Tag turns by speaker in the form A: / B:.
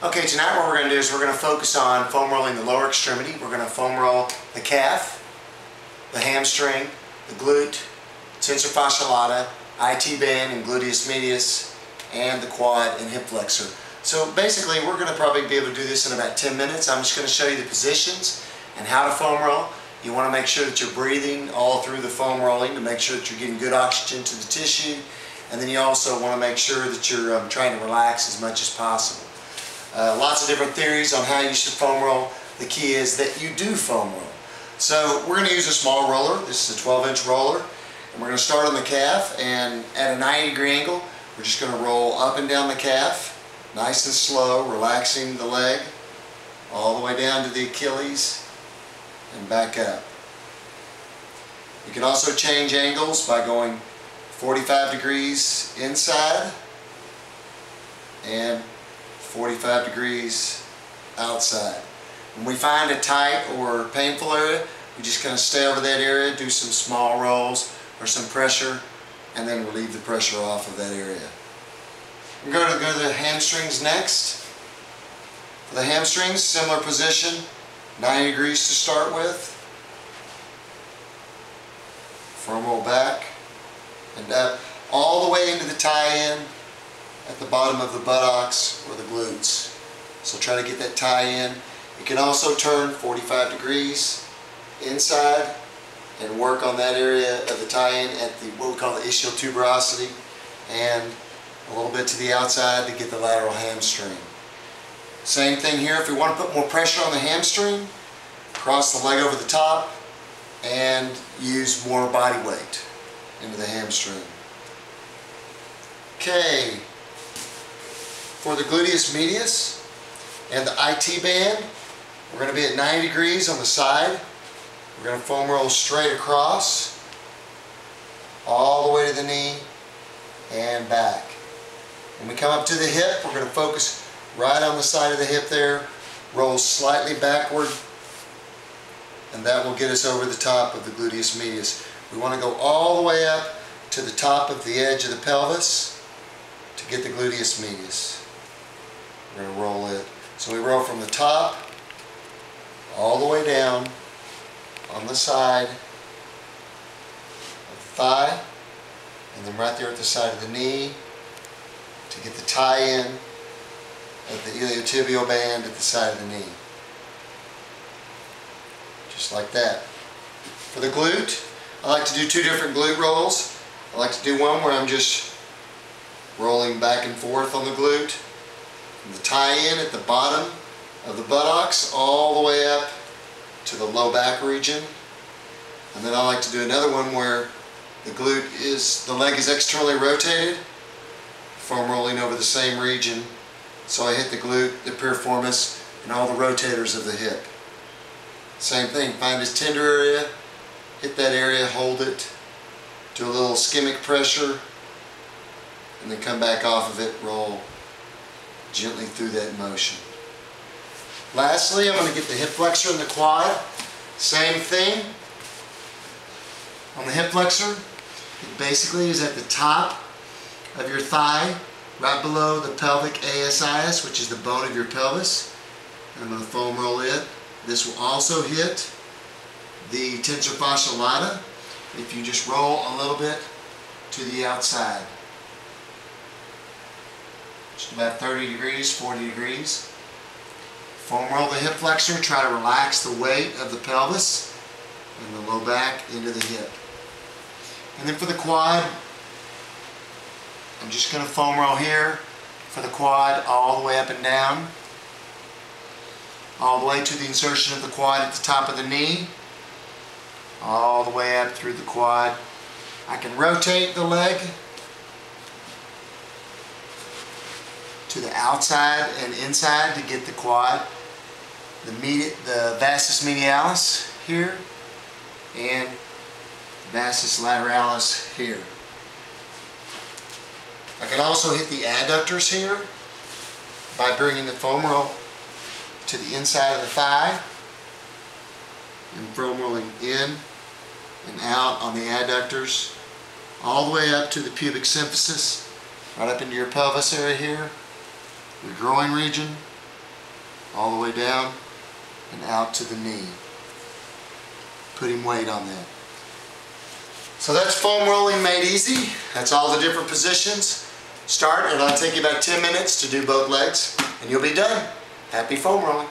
A: Okay, tonight what we're going to do is we're going to focus on foam rolling the lower extremity. We're going to foam roll the calf, the hamstring, the glute, tensor fascia lata, IT band and gluteus medius, and the quad and hip flexor. So basically we're going to probably be able to do this in about 10 minutes. I'm just going to show you the positions and how to foam roll. You want to make sure that you're breathing all through the foam rolling to make sure that you're getting good oxygen to the tissue, and then you also want to make sure that you're trying to relax as much as possible. Lots of different theories on how you should foam roll. The key is that you do foam roll. So we're going to use a small roller. This is a 12-inch roller, and we're going to start on the calf, and at a 90-degree angle we're just going to roll up and down the calf nice and slow, relaxing the leg all the way down to the Achilles and back up. You can also change angles by going 45 degrees inside and 45 degrees outside. When we find a tight or painful area, we just kind of stay over that area, do some small rolls or some pressure, and then relieve the pressure off of that area. We're going to go to the hamstrings next. For the hamstrings, similar position, 90 degrees to start with. Foam roll back and up all the way into the tie-in at the bottom of the buttocks or the glutes. So try to get that tie-in. You can also turn 45 degrees inside and work on that area of the tie-in at the what we call the ischial tuberosity, and a little bit to the outside to get the lateral hamstring. Same thing here. If we want to put more pressure on the hamstring, cross the leg over the top and use more body weight into the hamstring. Okay, for the gluteus medius and the IT band, we're going to be at 90 degrees on the side. We're going to foam roll straight across, all the way to the knee and back. When we come up to the hip, we're going to focus right on the side of the hip there, roll slightly backward, and that will get us over the top of the gluteus medius. We want to go all the way up to the top of the edge of the pelvis to get the gluteus medius. We're going to roll it. So we roll from the top all the way down on the side of the thigh, and then right there at the side of the knee to get the tie-in of the iliotibial band at the side of the knee. Just like that. For the glute, I like to do two different glute rolls. I like to do one where I'm just rolling back and forth on the glute, from the tie-in at the bottom of the buttocks all the way up to the low back region. And then I like to do another one where the leg is externally rotated, foam rolling over the same region, so I hit the glute, the piriformis, and all the rotators of the hip. Same thing, find this tender area, hit that area, hold it, do a little ischemic pressure, and then come back off of it, roll gently through that motion. Lastly, I'm going to get the hip flexor and the quad. Same thing. On the hip flexor, it basically is at the top of your thigh, right below the pelvic ASIS, which is the bone of your pelvis. And I'm going to foam roll it. This will also hit the tensor fascia lata if you just roll a little bit to the outside. Just about 30 degrees, 40 degrees. Foam roll the hip flexor, try to relax the weight of the pelvis and the low back into the hip. And then for the quad, I'm just going to foam roll here for the quad all the way up and down, all the way to the insertion of the quad at the top of the knee, all the way up through the quad. I can rotate the leg to the outside and inside to get the quad, the vastus medialis here and vastus lateralis here. I can also hit the adductors here by bringing the foam roll to the inside of the thigh and foam rolling in and out on the adductors all the way up to the pubic symphysis, right up into your pelvis area here, your groin region, all the way down and out to the knee. Putting weight on that. So that's foam rolling made easy. That's all the different positions. Start, and it'll take you about 10 minutes to do both legs, and you'll be done. Happy foam rolling.